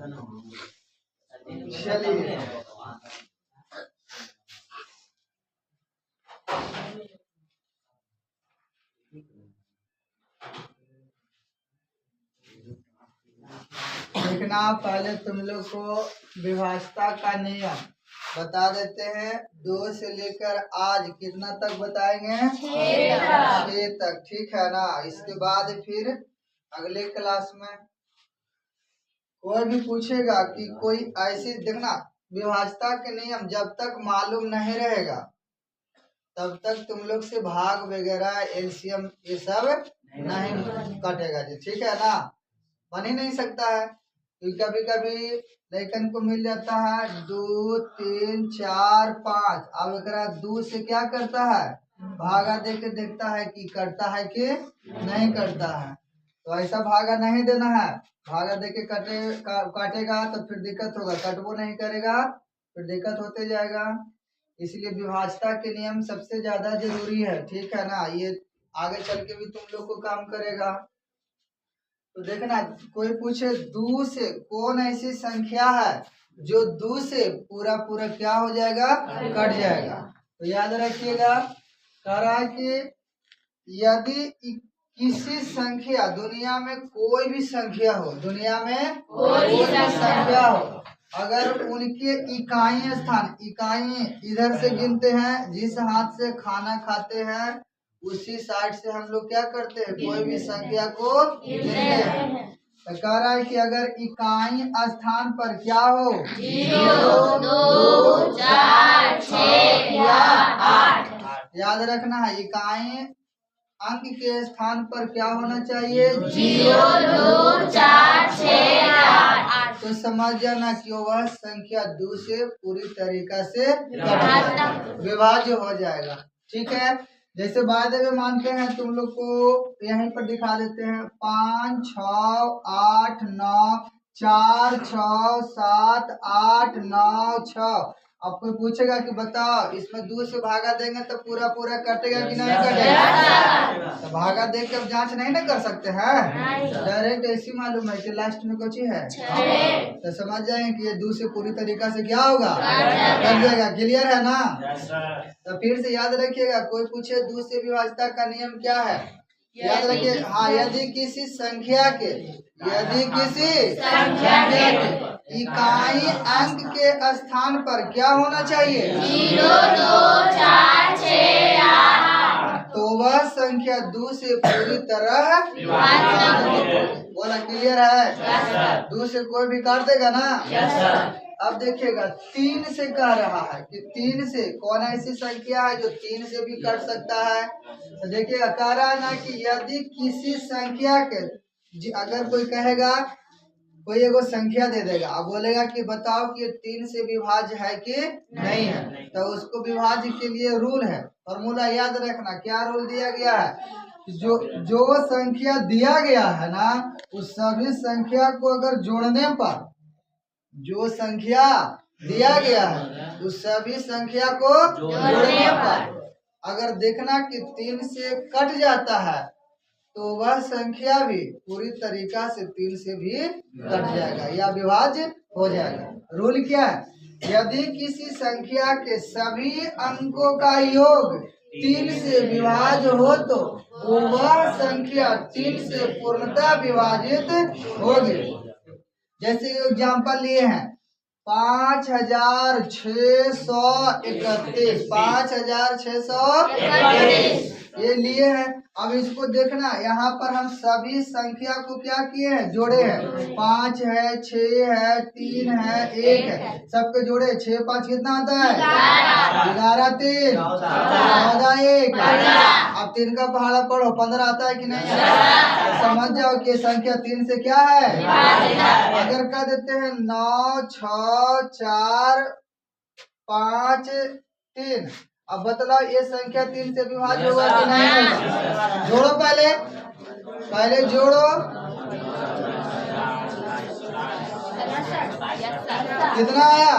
चलिए देखना, पहले तुम लोग को विभाज्यता का नियम बता देते हैं। 2 से लेकर आज कितना तक बताएंगे? 6 तक। ठीक है ना। इसके बाद फिर अगले क्लास में कोई भी पूछेगा कि कोई ऐसी, देखना विभाज्यता के नियम जब तक मालूम नहीं रहेगा तब तक तुम लोग से भाग वगैरह एलसीएम ये सब नहीं कटेगा जी। ठीक है ना। बन ही नहीं सकता है। कभी कभी लेखन को मिल जाता है 2 3 4 5। अब अगर 2 से क्या करता है, भागा दे के देखता है कि करता है कि नहीं करता है। तो ऐसा भागा नहीं देना है। भागा दे के काटेगा तो फिर दिक्कत होगा, कटबो नहीं करेगा फिर दिक्कत होते जाएगा। इसलिए विभाज्यता के नियम सबसे ज्यादा जरूरी है। ठीक है ना। ये आगे चल के भी तुम लोग को काम करेगा। तो देखना, कोई पूछे 2 से कौन ऐसी संख्या है जो 2 से पूरा पूरा क्या हो जाएगा, कट जाएगा। तो याद रखिएगा, कह रहा है कि यदि किसी संख्या, दुनिया में कोई भी संख्या हो, दुनिया में कोई भी संख्या हो, अगर उनके इकाई स्थान, इकाई इधर से गिनते हैं, जिस हाथ से खाना खाते हैं उसी साइड से हम लोग क्या करते हैं, कोई भी संख्या को गिनते हैं। तो कह रहा है कि अगर इकाई स्थान पर क्या हो, 0 2 4 6 या 8। याद रखना है, इकाई अंक के स्थान पर क्या होना चाहिए, 0 2 4 6 8। तो समझ जाना कि वह संख्या 2 से पूरी तरीका से विभाज्य हो जाएगा। ठीक है। जैसे बाद में मानते हैं, तुम लोग को यहीं पर दिखा देते हैं, 5 6 8 9 4 6 7 8 9 6। अब कोई पूछेगा कि बताओ इसमें 2 से भागा देंगे तो पूरा पूरा कटेगा कि नहीं कटेगा? तो भागा दे के अब जांच नहीं ना कर सकते हैं, डायरेक्ट ऐसी मालूम है कि लास्ट में कुछ है, तो समझ जाएंगे कि ये 2 से पूरी तरीका से क्या होगा, कट जाएगा। क्लियर है ना। तो फिर से याद रखिएगा, कोई पूछे 2 से विभाज्यता का नियम क्या है, याद रखिए। हाँ, यदि किसी संख्या के इकाई अंक के स्थान पर क्या होना चाहिए, 0 2 4 6 8। तो वह संख्या 2 से पूरी तरह बोला। क्लियर है। 2 से कोई भी काट देगा ना। अब देखिएगा, 3 से कह रहा है कि 3 से कौन ऐसी संख्या है जो 3 से भी कट सकता है। तो देखिएगा, कह रहा है ना कि यदि किसी संख्या के, अगर कोई कहेगा, कोई एगो संख्या दे देगा, अब बोलेगा कि बताओ कि 3 से विभाज्य है कि नहीं है, तो उसको विभाज्य के लिए रूल है, फॉर्मूला याद रखना। क्या रूल दिया गया है, जो संख्या दिया गया है ना, उस सभी संख्या को अगर जोड़ने पर, जो संख्या दिया गया है उस सभी संख्या को जोड़ने पर अगर देखना कि 3 से कट जाता है तो वह संख्या भी पूरी तरीका से 3 से भी कट जाएगा या विभाज्य हो जाएगा। रूल क्या है, यदि किसी संख्या के सभी अंकों का योग 3 से विभाज्य हो तो वह संख्या 3 से पूर्णतः विभाजित होगी। जैसे एग्जाम्पल लिए हैं 5631 5631 ये लिए हैं। अब इसको देखना, यहाँ पर हम सभी संख्या को क्या किए हैं, जोड़े हैं। 5 है, 6 है, 3 है, 1 है, सबके जोड़े। 6 5 कितना आता है, 11 3 14 1। अब 3 का पहाड़ा पढ़ो, 15 आता है कि नहीं आता है। समझ जाओ कि संख्या 3 से क्या है। अगर कह देते हैं 9 6 4 5 3, अब बतलाओ ये संख्या 3 से विभाज्य होगा कि नहीं होगा। जोड़ो, पहले जोड़ो। कितना आया,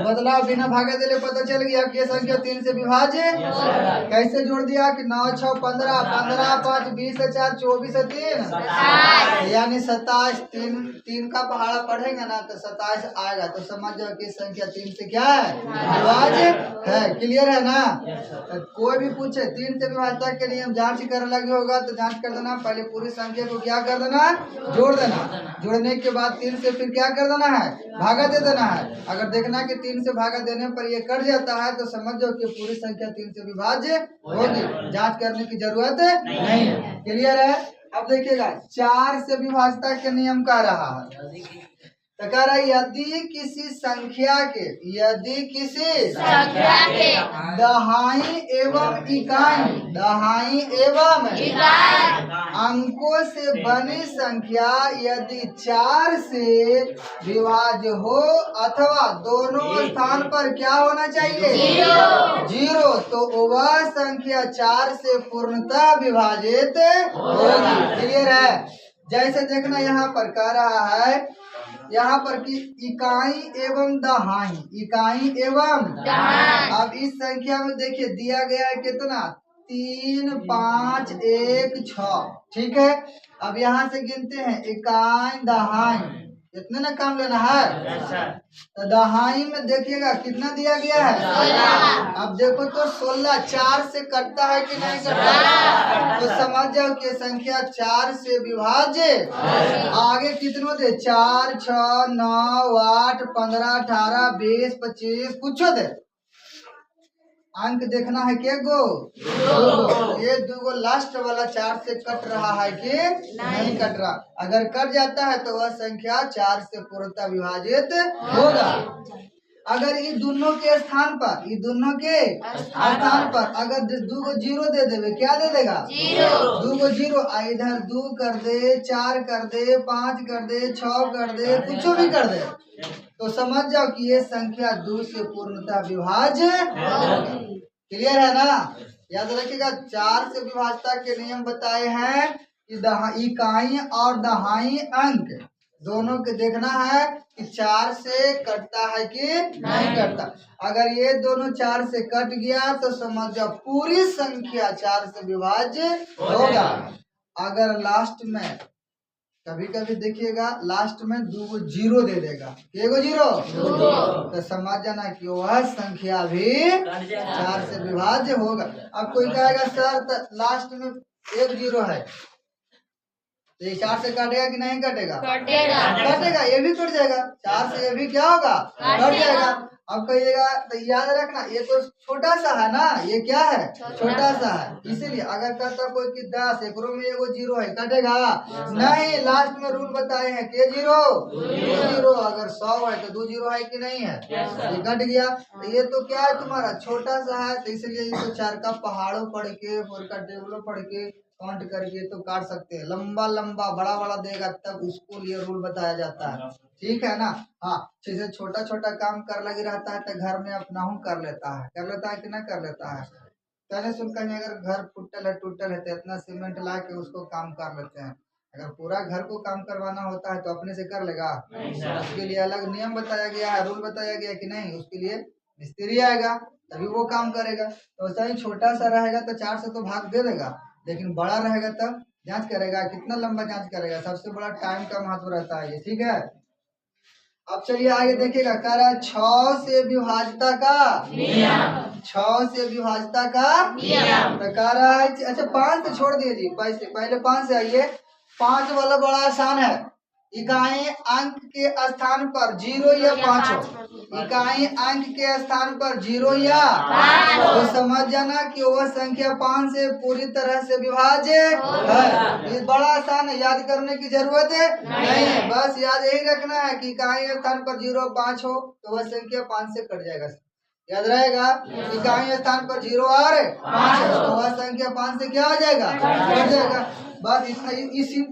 बदलाव बिना भागे दिले पता चल गया कि ये संख्या 3 से विभाज्य। कैसे जोड़ दिया कि 9 6 15, 15 5 20 4 24 3, यानी 27। तीन का पहाड़ा पढ़ेंगे ना तो 27 आएगा। तो समझ जाओ कि संख्या 3 से क्या है, विभाज्य है। क्लियर है ना। कोई भी पूछे 3 से विभाज्यता के नियम जांच कर लगे होगा तो जांच कर देना। पहले पूरी संख्या को क्या कर देना, जोड़ देना। जोड़ने के बाद 3 से फिर क्या कर देना है, भागा दे देना है। अगर देखना कि 3 से भागा देने पर ये कट जाता है तो समझ जाओ कि पूरी संख्या 3 से विभाज्य होगी। जांच करने की जरूरत नहीं है। क्लियर है। अब देखिएगा 4 से विभाज्यता के नियम का रहा है। तो कह रहा है यदि किसी संख्या के दहाई एवं इकाई अंकों से बनी संख्या यदि 4 से विभाज्य हो अथवा दोनों स्थान पर क्या होना चाहिए, जीरो, तो वह संख्या 4 से पूर्णतः विभाजित होगी। क्लियर है। जैसे देखना यहाँ पर कह रहा है, यहाँ पर कि इकाई एवं दहाई, अब इस संख्या में देखिए दिया गया है कितना, 3 5 1 6। ठीक है। अब यहाँ से गिनते हैं इकाई दहाई, इतने ना काम लेना है। तो दहाई में देखिएगा कितना दिया गया है, 16। अब देखो तो 16 4 से कटता है कि नहीं कटता, तो समझ जाओ कि संख्या 4 से विभाज्य। आगे कितनों दे, 4 6 9 8 15 18 20 25 कुछ दे। अंक देखना है के गो, ये 2 लास्ट वाला 4 से कट रहा है कि नहीं कट रहा। अगर कट जाता है तो वह संख्या 4 से पूर्णतः विभाजित होगा। अगर ये दोनों के स्थान पर अगर 2 जीरो दे देवे, क्या दे देगा, 2 जीरो। इधर 2 कर दे, 4 कर दे, 5 कर दे, 6 कर दे, कुछ भी कर दे, तो समझ जाओ कि ये संख्या 2 से पूर्णतः विभाज्य। क्लियर है ना। याद रखिएगा 4 से विभाज्यता के नियम बताए हैं कि इकाई और दहाई अंक दोनों के देखना है कि 4 से कटता है कि नहीं कटता। अगर ये दोनों 4 से कट गया तो समझ जाओ पूरी संख्या 4 से विभाज्य होगा। अगर लास्ट में कभी कभी देखिएगा लास्ट में 2 जीरो दे देगा, के जीरो, तो समझ जाना कि वह संख्या भी 4 से विभाज्य होगा। अब कोई कहेगा सर लास्ट में 1 जीरो है, तो ये 4 से काटेगा कि नहीं कटेगा, कटेगा, ये भी कट जाएगा। 4 से ये भी क्या होगा, कट जाएगा। अब कहिएगा तो याद रखना ये तो छोटा सा है ना, ये क्या है, छोटा सा है। इसीलिए अगर कहता कोई कि 10 एक में 1 जीरो है, कटेगा नहीं। लास्ट में रूल बताए हैं के जीरो, 2 जीरो। अगर 100 है तो 2 जीरो है कि नहीं है, ये कट गया। तो ये तो क्या है तुम्हारा छोटा सा है, तो इसलिए इसको 4 का पहाड़ों पढ़ के 4 का टेबलों पढ़ के काउंट करके तो काट सकते हैं। लंबा लंबा बड़ा बड़ा देगा तब उसको लिए रूल बताया जाता है। ठीक है ना। हाँ, जैसे छोटा छोटा काम कर लगी रहता है तो घर में अपना हूँ कर लेता है कि ना कर लेता है। पहले सुन कहीं अगर घर टूटल है तो इतना सीमेंट ला के उसको काम कर लेते हैं। अगर पूरा घर को काम करवाना होता है तो अपने से कर लेगा, उसके लिए अलग नियम बताया गया है, रूल बताया गया कि नहीं, उसके लिए मिस्त्री आएगा तभी वो काम करेगा। तो वैसा ही छोटा सा रहेगा तो 4 से तो भाग दे देगा, लेकिन बड़ा रहेगा तब जांच करेगा, कितना लंबा जांच करेगा। सबसे बड़ा टाइम का महत्व रहता है ये। ठीक है। अब चलिए आगे देखिएगा, कह रहा है 6 से विभाज्यता का नियम, 6 से विभाज्यता का नियम। तो कह रहा है अच्छा 5 से छोड़ दीजिए, पहले 5 से आइए। 5 वाला बड़ा आसान है, इकाई अंक के स्थान पर 0 या 5 हो, इकाई अंक के स्थान पर 0 या 5 तो समझ जाना कि वह संख्या 5 से पूरी तरह से विभाज्य है। ये बड़ा आसान है, याद करने की जरूरत है नहीं है। बस याद यही रखना है कि इकाई स्थान पर 0 5 हो तो वह संख्या 5 से कट जाएगा। याद रहेगा, इकाई स्थान पर 0 और 5 है तो वह संख्या 5 से क्या हो जाएगा, कट जाएगा। बस इतना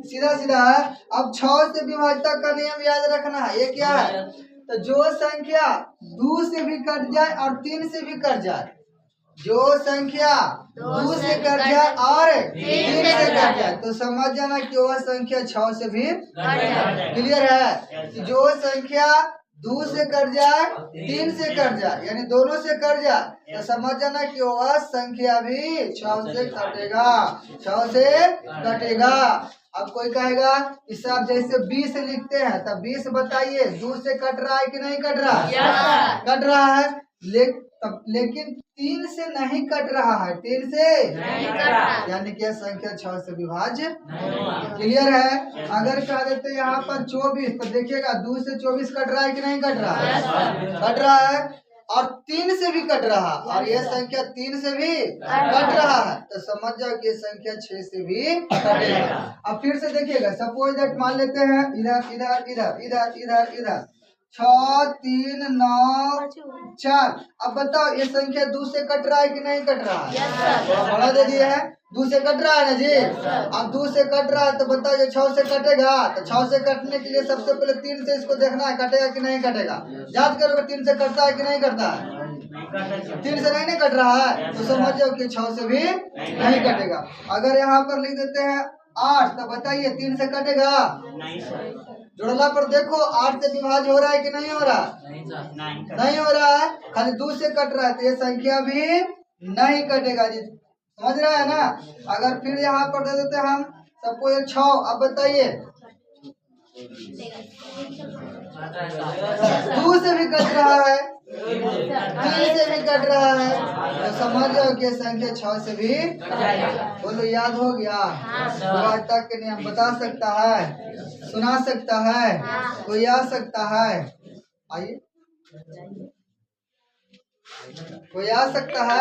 सीधा सीधा है। अब 6 से विभाज्यता का नियम याद रखना है। ये क्या है, तो जो संख्या 2 से भी कट जाए और 3 से भी कट जाए, जो संख्या 2 से कट जाए और 3 से कट जाए तो समझ जाना कि वह संख्या 6 से भी। क्लियर है कि जो संख्या 2 से कट जाए 3 से कट जाए यानी दोनों से कट जाए तो समझ जाना कि वह संख्या भी 6 से कटेगा, 6 से कटेगा। अब कोई कहेगा इसे आप जैसे 20 लिखते हैं तब 20 बताइए 2 से कट रहा है कि नहीं कट रहा है? कट रहा है लेकिन 3 से नहीं कट रहा है, 3 से नहीं कट रहा। यानी कि यह संख्या 6 से विभाज्य। क्लियर है? अगर कह देते यहाँ पर 24 तो देखिएगा 2 से 24 कट रहा है कि नहीं कट रहा है? कट रहा है और 3 से भी कट रहा और यह संख्या 3 से भी कट रहा है तो समझ जाओ कि यह संख्या 6 से भी कटेगा। अब फिर से देखिएगा सपोज दैट मान लेते हैं इधर इधर इधर इधर इधर इधर 6 3 9 4। अब बताओ ये संख्या 2 से कट रहा है कि नहीं कट रहा है? बड़ा दे दिया है 2 से कट रहा है ना जी। अब 2 से कट रहा है तो बताओ ये 6 से कटेगा तो 6 से कटने के लिए सबसे पहले 3 से इसको देखना है कटेगा कि नहीं कटेगा। जांच करोगे 3 से कटता है कि नहीं करता है? 3 से नहीं कट रहा है तो समझ जाओ कि 6 से भी नहीं कटेगा। अगर यहाँ पर लिख देते हैं 8 तो बताइए 3 से कटेगा? जोड़ला पर देखो 8 से विभाज्य हो रहा है कि नहीं हो रहा? नहीं हो रहा है, खाली 2 से कट रहा है तो ये संख्या भी नहीं कटेगा जी। समझ रहा है ना? अगर फिर यहाँ पर दे देते हम सबको ये 6। अब बताइए 2 से भी कट रहा है 3 से भी कट रहा है तो समझ जाओ कि संख्या 6 से भी। बोलो याद हो गया? विभाज्यता के नियम बता सकता है, सुना सकता है, कोई आ सकता है? आइए कोई आ सकता है?